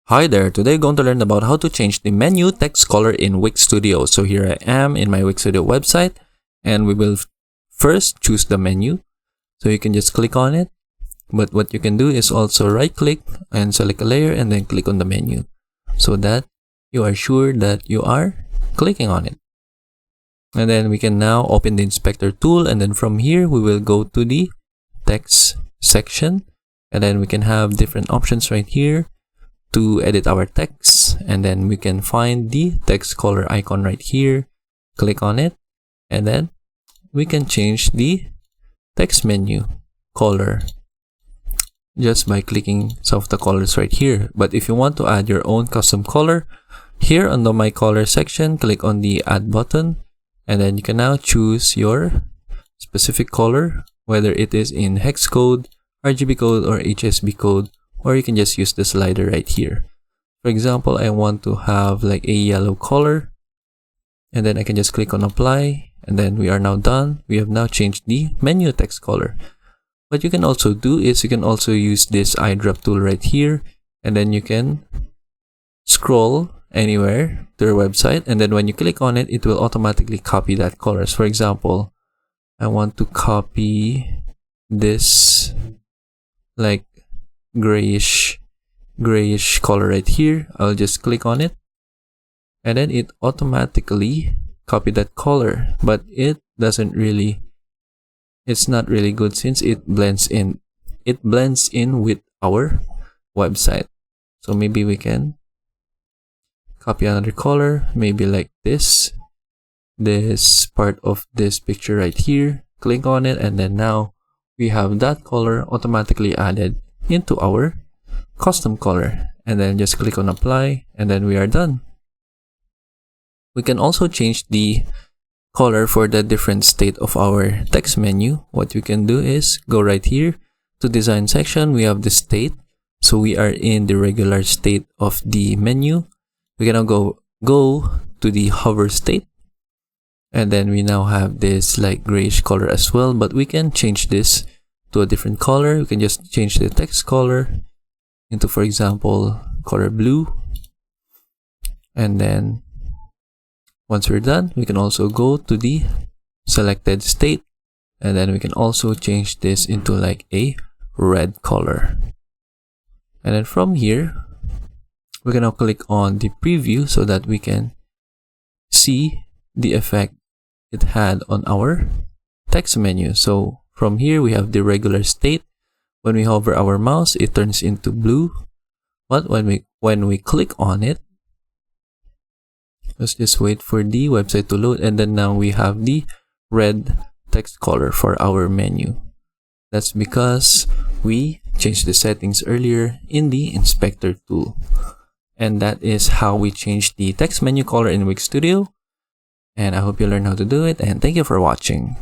Hi there, today we're going to learn about how to change the menu text color in Wix Studio. So here I am in my Wix Studio website, and we will first choose the menu. So you can just click on it, but what you can do is also right click and select a layer and then click on the menu so that you are sure that you are clicking on it. And then we can now open the inspector tool, and then from here we will go to the text section, and then we can have different options right here to edit our text, and then we can find the text color icon right here, click on it, and then we can change the text menu color just by clicking some of the colors right here. But if you want to add your own custom color, here on the my color section, click on the add button, and then you can now choose your specific color, whether it is in hex code, RGB code, or HSB code, or you can just use the slider right here. For example, I want to have like a yellow color, and then I can just click on apply, and then we are now done. We have now changed the menu text color. What you can also do is you can also use this eyedrop tool right here, and then you can scroll anywhere to your website, and then when you click on it, it will automatically copy that colors. For example, I want to copy this like grayish color right here. I'll just click on it, and then it automatically copied that color, but it's not really good since it blends in with our website. So maybe we can copy another color, maybe like this part of this picture right here, click on it, and then now we have that color automatically added into our custom color, and then just click on apply, and then we are done. We can also change the color for the different state of our text menu. What we can do is go right here to design section. We have the state, so we are in the regular state of the menu. We can now go to the hover state, and then we now have this like grayish color as well, but we can change this to a different color. We can just change the text color into, for example, color blue, and then once we're done, we can also go to the selected state, and then we can also change this into like a red color. And then from here we can now click on the preview so that we can see the effect it had on our text menu. So from here we have the regular state. When we hover our mouse, it turns into blue, but when we click on it, let's just wait for the website to load, and then now we have the red text color for our menu. That's because we changed the settings earlier in the inspector tool. And that is how we change the text menu color in Wix Studio. And I hope you learned how to do it, and thank you for watching.